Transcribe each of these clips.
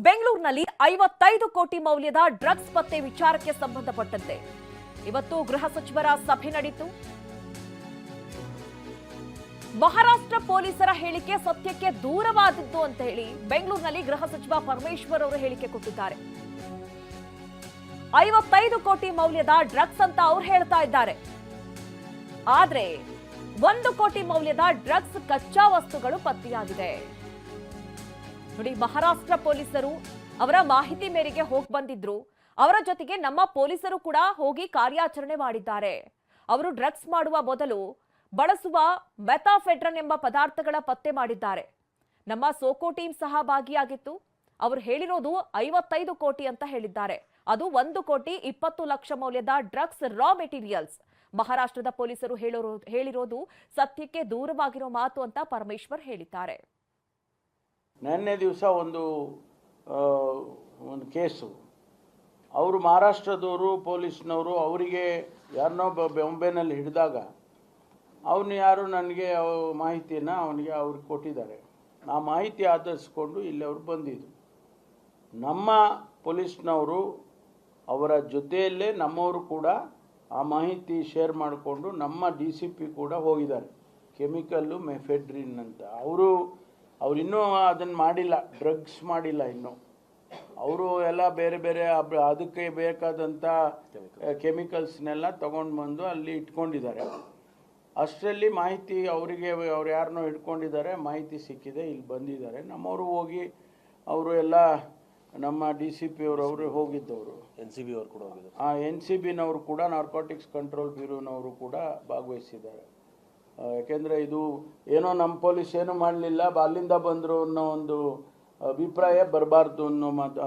ಬೆಂಗಳೂರಿನಲ್ಲಿ 55 ಕೋಟಿ ಮೌಲ್ಯದ ಡ್ರಗ್ಸ್ ಪತ್ತೆ ವಿಚಾರಕ್ಕೆ ಸಂಬಂಧಪಟ್ಟಂತೆ ಇವತ್ತು ಗೃಹ ಸಚಿವರ ಸಭೆ ನಡೆಯಿತು. ಮಹಾರಾಷ್ಟ್ರ ಪೊಲೀಸರ ಹೇಳಿಕೆ ಸತ್ಯಕ್ಕೆ ದೂರವಾದದ್ದು ಅಂತ ಹೇಳಿ ಬೆಂಗಳೂರಿನಲ್ಲಿ ಗೃಹ ಸಚಿವ ಪರಮೇಶ್ವರ್ ಅವರು ಹೇಳಿಕೆ ಕೊಟ್ಟಿದ್ದಾರೆ. 55 ಕೋಟಿ ಮೌಲ್ಯದ ಡ್ರಗ್ಸ್ ಅಂತ ಅವರು ಹೇಳ್ತಾ ಇದ್ದಾರೆ. ಆದ್ರೆ 1 ಕೋಟಿ ಮೌಲ್ಯದ ಡ್ರಗ್ಸ್ ಕಚ್ಚಾ ವಸ್ತುಗಳು ಪತ್ತೆಯಾಗಿದೆ. ನೋಡಿ, ಮಹಾರಾಷ್ಟ್ರ ಪೊಲೀಸರು ಅವರ ಮಾಹಿತಿ ಮೇರೆಗೆ ಹೋಗಿ ಬಂದಿದ್ರು. ಅವರ ಜೊತೆಗೆ ನಮ್ಮ ಪೊಲೀಸರು ಕೂಡ ಹೋಗಿ ಕಾರ್ಯಾಚರಣೆ ಮಾಡಿದ್ದಾರೆ. ಅವರು ಡ್ರಗ್ಸ್ ಮಾಡುವ ಮೊದಲು ಬಳಸುವ ಮೆಥಾಫೆಡ್ರನ್ ಎಂಬ ಪದಾರ್ಥಗಳ ಪತ್ತೆ ಮಾಡಿದ್ದಾರೆ. ನಮ್ಮ ಸೋಕೋ ಟೀಮ್ ಸಹ ಭಾಗಿಯಾಗಿತ್ತು. ಅವರು ಹೇಳಿರೋದು 55 ಕೋಟಿ ಅಂತ ಹೇಳಿದ್ದಾರೆ. ಅದು 1 ಕೋಟಿ 20 ಲಕ್ಷ ಮೌಲ್ಯದ ಡ್ರಗ್ಸ್ ರಾ ಮೆಟೀರಿಯಲ್ಸ್. ಮಹಾರಾಷ್ಟ್ರದ ಪೊಲೀಸರು ಹೇಳಿರೋದು ಸತ್ಯಕ್ಕೆ ದೂರವಾಗಿರೋ ಮಾತು ಅಂತ ಪರಮೇಶ್ವರ್ ಹೇಳಿದ್ದಾರೆ. ನಿನ್ನೆ ದಿವಸ ಒಂದು ಕೇಸು, ಅವರು ಮಹಾರಾಷ್ಟ್ರದವರು ಪೊಲೀಸ್ನವರು ಅವರಿಗೆ ಯಾರನ್ನೋ ಬಾಂಬೆನಲ್ಲಿ ಹಿಡಿದಾಗ ಅವನು ಯಾರು ನನಗೆ ಮಾಹಿತಿಯನ್ನು ಅವನಿಗೆ ಅವ್ರಿಗೆ ಕೊಟ್ಟಿದ್ದಾರೆ. ಆ ಮಾಹಿತಿ ಆಧರಿಸ್ಕೊಂಡು ಇಲ್ಲಿ ಅವರು ಬಂದಿದ್ದು. ನಮ್ಮ ಪೊಲೀಸ್ನವರು ಅವರ ಜೊತೆಯಲ್ಲೇ ನಮ್ಮವರು ಕೂಡ ಆ ಮಾಹಿತಿ ಶೇರ್ ಮಾಡಿಕೊಂಡು ನಮ್ಮ DCP ಕೂಡ ಹೋಗಿದ್ದಾರೆ. ಕೆಮಿಕಲ್ಲು ಮೆಫೆಡ್ರಿನ್ ಅಂತ ಅವರು ಇನ್ನೂ ಅದನ್ನು ಮಾಡಿಲ್ಲ, ಡ್ರಗ್ಸ್ ಮಾಡಿಲ್ಲ ಇನ್ನೂ. ಅವರು ಎಲ್ಲ ಬೇರೆ ಬೇರೆ ಅದಕ್ಕೆ ಬೇಕಾದಂಥ ಕೆಮಿಕಲ್ಸ್ನೆಲ್ಲ ತೊಗೊಂಡು ಬಂದು ಅಲ್ಲಿ ಇಟ್ಕೊಂಡಿದ್ದಾರೆ. ಅಷ್ಟರಲ್ಲಿ ಮಾಹಿತಿ ಅವರಿಗೆ ಅವ್ರು ಯಾರನ್ನೋ ಹಿಡ್ಕೊಂಡಿದ್ದಾರೆ, ಮಾಹಿತಿ ಸಿಕ್ಕಿದೆ, ಇಲ್ಲಿ ಬಂದಿದ್ದಾರೆ. ನಮ್ಮವರು ಹೋಗಿ ಅವರು ಎಲ್ಲ ನಮ್ಮ DCP ಅವರು ಹೋಗಿದ್ದವರು, NCB ಅವರು ಕೂಡ ಹೋಗಿದ್ದಾರೆ. NCBನವರು ಕೂಡ ನಾರ್ಕೋಟಿಕ್ಸ್ ಕಂಟ್ರೋಲ್ ಬ್ಯೂರೋನವರು ಕೂಡ ಭಾಗವಹಿಸಿದ್ದಾರೆ. ಯಾಕೆಂದರೆ ಇದು ಏನೋ ನಮ್ಮ ಪೊಲೀಸ್ ಏನೂ ಮಾಡಲಿಲ್ಲ, ಅಲ್ಲಿಂದ ಬಂದರು ಅನ್ನೋ ಒಂದು ಅಭಿಪ್ರಾಯ ಬರಬಾರ್ದು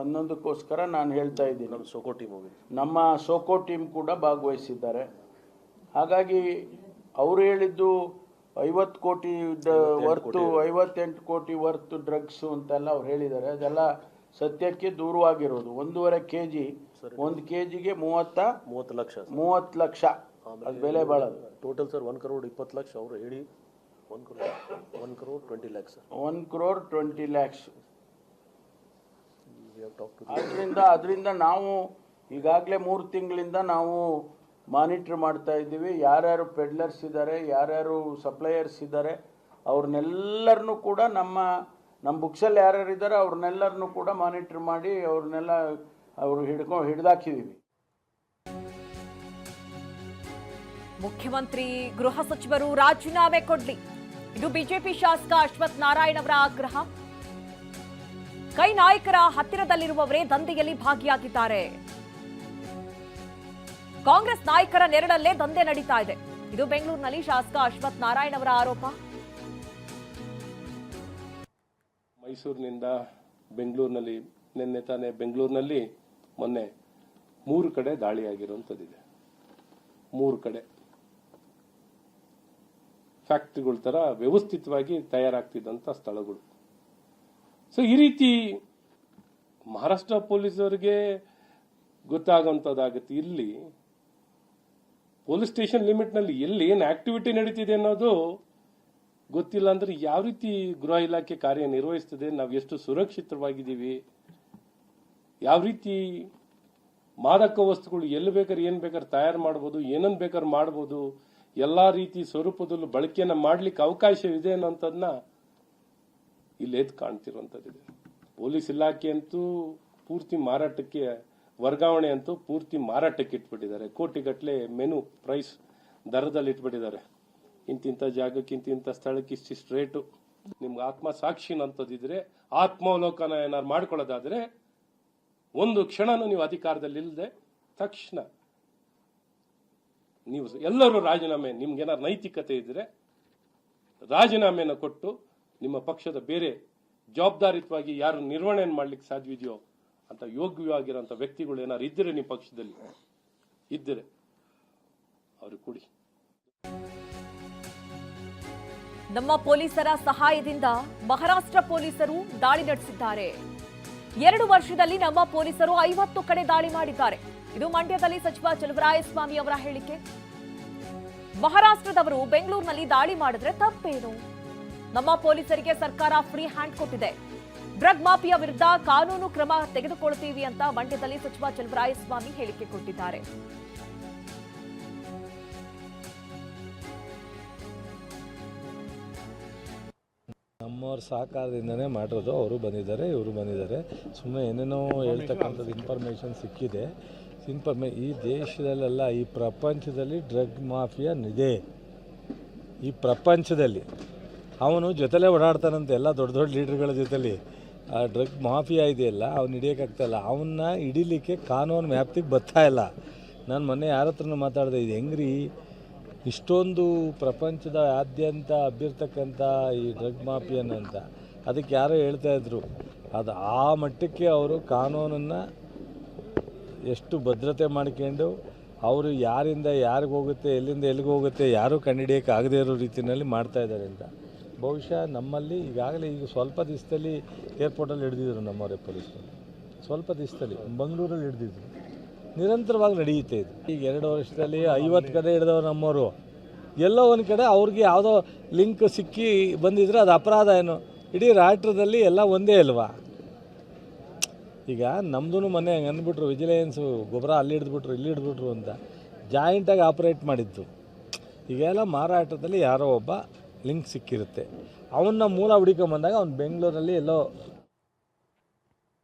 ಅನ್ನೋದಕ್ಕೋಸ್ಕರ ನಾನು ಹೇಳ್ತಾ ಇದ್ದೀನಿ. ನಮ್ಮ ಸೋಕೋ ಟೀಮ್ ಹೋಗಿದೆ, ನಮ್ಮ ಸೋಕೋ ಟೀಮ್ ಕೂಡ ಭಾಗವಹಿಸಿದ್ದಾರೆ. ಹಾಗಾಗಿ ಅವರು ಹೇಳಿದ್ದು 50 ಕೋಟಿ ವರ್ತು 58 ಕೋಟಿ ವರ್ತು ಡ್ರಗ್ಸು ಅಂತೆಲ್ಲ ಅವ್ರು ಹೇಳಿದ್ದಾರೆ. ಅದೆಲ್ಲ ಸತ್ಯಕ್ಕೆ ದೂರವಾಗಿರೋದು. 1.5 kg, 1 kgಗೆ 30 ಲಕ್ಷ ಅದು ಬೆಲೆ ಬಾಳೋದು. ಟೋಟಲ್ ಸರ್ 1 crore 20 ಲಕ್ಷ ಅವರು ಹೇಳಿ 1 crore 20 lakhs sir. 1 crore 20 lakhs. ಅದರಿಂದ ನಾವು ಈಗಾಗಲೇ 3 ತಿಂಗಳಿಂದ ನಾವು ಮಾನಿಟರ್ ಮಾಡ್ತಾ ಇದ್ದೀವಿ. ಯಾರ್ಯಾರು ಪೆಡ್ಲರ್ಸ್ ಇದ್ದಾರೆ, ಯಾರ್ಯಾರು ಸಪ್ಲೈಯರ್ಸ್ ಇದ್ದಾರೆ, ಅವ್ರನ್ನೆಲ್ಲರನ್ನೂ ಕೂಡ ನಮ್ಮ ಬುಕ್ಸಲ್ಲಿ ಯಾರ್ಯಾರು ಇದ್ದಾರೆ ಅವ್ರನ್ನೆಲ್ಲರನ್ನೂ ಕೂಡ ಮಾನಿಟರ್ ಮಾಡಿ ಅವ್ರನ್ನೆಲ್ಲ ಹಿಡಿದಾಕಿದ್ದೀವಿ. ಮುಖ್ಯಮಂತ್ರಿ ಗೃಹ ಸಚಿವರು ರಾಜೀನಾಮೆ ಕೊಡ್ಲಿ, ಇದು ಬಿಜೆಪಿ ಶಾಸಕ ಅಶ್ವಥ್ ನಾರಾಯಣ್ ಅವರ ಆಗ್ರಹ. ಕೈ ನಾಯಕರ ಹತ್ತಿರದಲ್ಲಿರುವವರೇ ದಂಧೆಯಲ್ಲಿ ಭಾಗಿಯಾಗಿದ್ದಾರೆ. ಕಾಂಗ್ರೆಸ್ ನಾಯಕರ ನೆರಳಲ್ಲೇ ದಂಧೆ ನಡೀತಾ ಇದೆ. ಇದು ಬೆಂಗಳೂರಿನಲ್ಲಿ ಶಾಸಕ ಅಶ್ವಥ್ ನಾರಾಯಣ್ ಅವರ ಆರೋಪ. ಮೈಸೂರಿನಿಂದ ಬೆಂಗಳೂರಿನಲ್ಲಿ ನಿನ್ನೆ ತಾನೇ ಬೆಂಗಳೂರಿನಲ್ಲಿ ಮೊನ್ನೆ 3 ಕಡೆ ದಾಳಿಯಾಗಿರುವಂಥದ್ದಿದೆ. 3 ಕಡೆ ಫ್ಯಾಕ್ಟ್ರಿಗಳ ಥರ ವ್ಯವಸ್ಥಿತವಾಗಿ ತಯಾರಾಗ್ತಿದ್ದಂಥ ಸ್ಥಳಗಳು. ಸೊ ಈ ರೀತಿ ಮಹಾರಾಷ್ಟ್ರ ಪೊಲೀಸರಿಗೆ ಗೊತ್ತಾಗುವಂಥದ್ದಾಗುತ್ತೆ. ಇಲ್ಲಿ ಪೊಲೀಸ್ ಸ್ಟೇಷನ್ ಲಿಮಿಟ್ನಲ್ಲಿ ಎಲ್ಲಿ ಏನು ಆಕ್ಟಿವಿಟಿ ನಡೀತಿದೆ ಅನ್ನೋದು ಗೊತ್ತಿಲ್ಲ. ಅಂದ್ರೆ ಯಾವ ರೀತಿ ಗೃಹ ಇಲಾಖೆ ಕಾರ್ಯನಿರ್ವಹಿಸ್ತದೆ, ನಾವು ಎಷ್ಟು ಸುರಕ್ಷಿತವಾಗಿದ್ದೀವಿ, ಯಾವ ರೀತಿ ಮಾದಕ ವಸ್ತುಗಳು ಎಲ್ಲಿ ಬೇಕಾದ್ರೆ ಏನು ಬೇಕಾದ್ರೆ ತಯಾರು ಮಾಡ್ಬೋದು, ಏನನ್ನು ಬೇಕಾದ್ರೆ ಮಾಡ್ಬೋದು, ಎಲ್ಲ ರೀತಿ ಸ್ವರೂಪದಲ್ಲೂ ಬಳಕೆಯನ್ನು ಮಾಡ್ಲಿಕ್ಕೆ ಅವಕಾಶವಿದೆ ಅನ್ನೋಂಥದ್ದನ್ನ ಇಲ್ಲಿ ಎದ್ದು ಕಾಣ್ತಿರುವಂಥದ್ದಿದೆ. ಪೊಲೀಸ್ ಇಲಾಖೆ ಅಂತೂ ಪೂರ್ತಿ ಮಾರಾಟಕ್ಕೆ, ವರ್ಗಾವಣೆ ಅಂತೂ ಪೂರ್ತಿ ಮಾರಾಟಕ್ಕೆ ಇಟ್ಬಿಟ್ಟಿದ್ದಾರೆ. ಕೋಟಿಗಟ್ಟಲೆ ಮೆನು ಪ್ರೈಸ್ ದರದಲ್ಲಿ ಇಟ್ಬಿಟ್ಟಿದ್ದಾರೆ. ಇಂತಿಂಥ ಜಾಗಕ್ಕೆ ಇಂತಿಂಥ ಸ್ಥಳಕ್ಕೆ ಇಷ್ಟಿಷ್ಟು ರೇಟು. ನಿಮ್ಗೆ ಆತ್ಮಸಾಕ್ಷಿನ ಅಂತದಿದ್ರೆ, ಆತ್ಮಾವಲೋಕನ ಏನಾರು ಮಾಡ್ಕೊಳ್ಳೋದಾದ್ರೆ, ಒಂದು ಕ್ಷಣನೂ ನೀವು ಅಧಿಕಾರದಲ್ಲಿ ಇಲ್ಲದೆ ತಕ್ಷಣ ನೀವು ಎಲ್ಲರೂ ರಾಜೀನಾಮೆ, ನಿಮ್ಗೇನಾರು ನೈತಿಕತೆ ಇದ್ರೆ ರಾಜೀನಾಮೆನ ಕೊಟ್ಟು ನಿಮ್ಮ ಪಕ್ಷದ ಬೇರೆ ಜವಾಬ್ದಾರಿತ್ವಾಗಿ ಯಾರು ನಿರ್ವಹಣೆ ಮಾಡ್ಲಿಕ್ಕೆ ಸಾಧ್ಯವಿದೆಯೋ ಅಂತ ಯೋಗ್ಯವಾಗಿರೋಂಥ ವ್ಯಕ್ತಿಗಳು ಏನಾರು ಇದ್ದರೆ ನಿಮ್ಮ ಪಕ್ಷದಲ್ಲಿ ಇದ್ದರೆ ಅವ್ರಿಗೆ ಕೊಡಿ. ನಮ್ಮ ಪೊಲೀಸರ ಸಹಾಯದಿಂದ ಮಹಾರಾಷ್ಟ್ರ ಪೊಲೀಸರು ದಾಳಿ ನಡೆಸಿದ್ದಾರೆ. 2 ವರ್ಷದಲ್ಲಿ ನಮ್ಮ ಪೊಲೀಸರು 50 ಕಡೆ ದಾಳಿ ಮಾಡಿದ್ದಾರೆ. ಇದು ಮಂಡ್ಯದಲ್ಲಿ ಸಚಿವ ಚಲುವರಾಯಸ್ವಾಮಿ ಅವರ ಹೇಳಿಕೆ. ಮಹಾರಾಷ್ಟ್ರದವರು ಬೆಂಗಳೂರಿನಲ್ಲಿ ದಾಳಿ ಮಾಡಿದ್ರೆ ತಪ್ಪೇನು? ನಮ್ಮ ಪೊಲೀಸರಿಗೆ ಸರ್ಕಾರ ಫ್ರೀ ಹ್ಯಾಂಡ್ ಕೊಟ್ಟಿದೆ. ಡ್ರಗ್ ಮಾಫಿಯಾ ವಿರುದ್ಧ ಕಾನೂನು ಕ್ರಮ ತೆಗೆದುಕೊಳ್ತೀವಿ ಅಂತ ಮಂಡ್ಯದಲ್ಲಿ ಸಚಿವ ಚಲುವರಾಯಸ್ವಾಮಿ ಹೇಳಿಕೆ ಕೊಟ್ಟಿದ್ದಾರೆ. ನಮ್ಮವ್ರ ಸಹಕಾರದಿಂದನೇ ಮಾಡಿರೋದು. ಅವರು ಬಂದಿದ್ದಾರೆ, ಇವರು ಬಂದಿದ್ದಾರೆ. ಸುಮ್ಮನೆ ಏನೇನೋ ಹೇಳ್ತಕ್ಕಂಥದ್ದು ಇನ್ಫಾರ್ಮೇಷನ್ ಸಿಕ್ಕಿದೆ. ಈ ದೇಶದಲ್ಲೆಲ್ಲ ಈ ಪ್ರಪಂಚದಲ್ಲಿ ಡ್ರಗ್ ಮಾಫಿಯಾ ಇದೆ. ಈ ಪ್ರಪಂಚದಲ್ಲಿ ಅವನು ಜೊತೆಲೇ ಓಡಾಡ್ತಾನಂತೆ ಎಲ್ಲ ದೊಡ್ಡ ದೊಡ್ಡ ಲೀಡರ್ಗಳ ಜೊತೆಲಿ. ಆ ಡ್ರಗ್ ಮಾಫಿಯಾ ಇದೆಯಲ್ಲ ಅವ್ನು ಹಿಡಿಯೋಕ್ಕಾಗ್ತಾಯಿಲ್ಲ. ಅವನ್ನ ಹಿಡಿಲಿಕ್ಕೆ ಕಾನೂನು ವ್ಯಾಪ್ತಿಗೆ ಬರ್ತಾ ಇಲ್ಲ. ನಾನು ಮೊನ್ನೆ ಯಾರ ಹತ್ರನೂ ಮಾತಾಡಿದೆ, ಇದು ಹೆಂಗ್ರಿ ಇಷ್ಟೊಂದು ಪ್ರಪಂಚದ ಆದ್ಯಂತ ಹಬ್ಬಿರ್ತಕ್ಕಂಥ ಈ ಡ್ರಗ್ ಮಾಫಿಯನ್ ಅಂತ. ಅದಕ್ಕೆ ಯಾರೋ ಹೇಳ್ತಾಯಿದ್ರು, ಅದು ಆ ಮಟ್ಟಕ್ಕೆ ಅವರು ಕಾನೂನನ್ನು ಎಷ್ಟು ಭದ್ರತೆ ಮಾಡ್ಕೊಂಡು ಅವರು ಯಾರಿಂದ ಯಾರಿಗೆ ಹೋಗುತ್ತೆ, ಎಲ್ಲಿಂದ ಎಲ್ಲಿಗೆ ಹೋಗುತ್ತೆ, ಯಾರೂ ಕಂಡುಹಿಡಿಯೋಕ್ಕೆ ಆಗದೇ ಇರೋ ರೀತಿಯಲ್ಲಿ ಮಾಡ್ತಾಯಿದ್ದಾರೆ ಅಂತ. ಬಹುಶಃ ನಮ್ಮಲ್ಲಿ ಈಗ ಸ್ವಲ್ಪ ದಿವಸದಲ್ಲಿ ಏರ್ಪೋರ್ಟಲ್ಲಿ ಹಿಡಿದಿದ್ರು ನಮ್ಮವರೇ ಪೊಲೀಸರು. ಸ್ವಲ್ಪ ದಿವಸದಲ್ಲಿ ಬೆಂಗಳೂರಲ್ಲಿ ಹಿಡಿದಿದ್ರು. ನಿರಂತರವಾಗಿ ನಡೆಯುತ್ತೆ ಇದು. ಈಗ 2 ವರ್ಷದಲ್ಲಿ 50 ಕಡೆ ಹಿಡಿದವರು ನಮ್ಮವರು. ಎಲ್ಲೋ ಒಂದು ಕಡೆ ಅವ್ರಿಗೆ ಯಾವುದೋ ಲಿಂಕ್ ಸಿಕ್ಕಿ ಬಂದಿದ್ರೆ ಅದು ಅಪರಾಧ ಏನು? ಇಡೀ ರಾಷ್ಟ್ರದಲ್ಲಿ ಎಲ್ಲ ಒಂದೇ ಅಲ್ವಾ? ಈಗ ನಮ್ಮದು ಮೊನ್ನೆ ಹಂಗೆ ಅಂದ್ಬಿಟ್ರು, ವಿಜಿಲೆನ್ಸು ಗೊಬ್ಬರ ಅಲ್ಲಿ ಹಿಡಿದ್ಬಿಟ್ರು ಇಲ್ಲಿ ಹಿಡಿದ್ಬಿಟ್ರು ಅಂತ. ಜಾಯಿಂಟಾಗಿ ಆಪ್ರೇಟ್ ಮಾಡಿದ್ದು. ಈಗೆಲ್ಲ ಮಾರಾಟದಲ್ಲಿ ಯಾರೋ ಒಬ್ಬ ಲಿಂಕ್ ಸಿಕ್ಕಿರುತ್ತೆ. ಅವನ್ನ ಮೂಲ ಹುಡುಕೊಂಬಂದಾಗ ಅವ್ನು ಬೆಂಗಳೂರಲ್ಲಿ ಎಲ್ಲೋ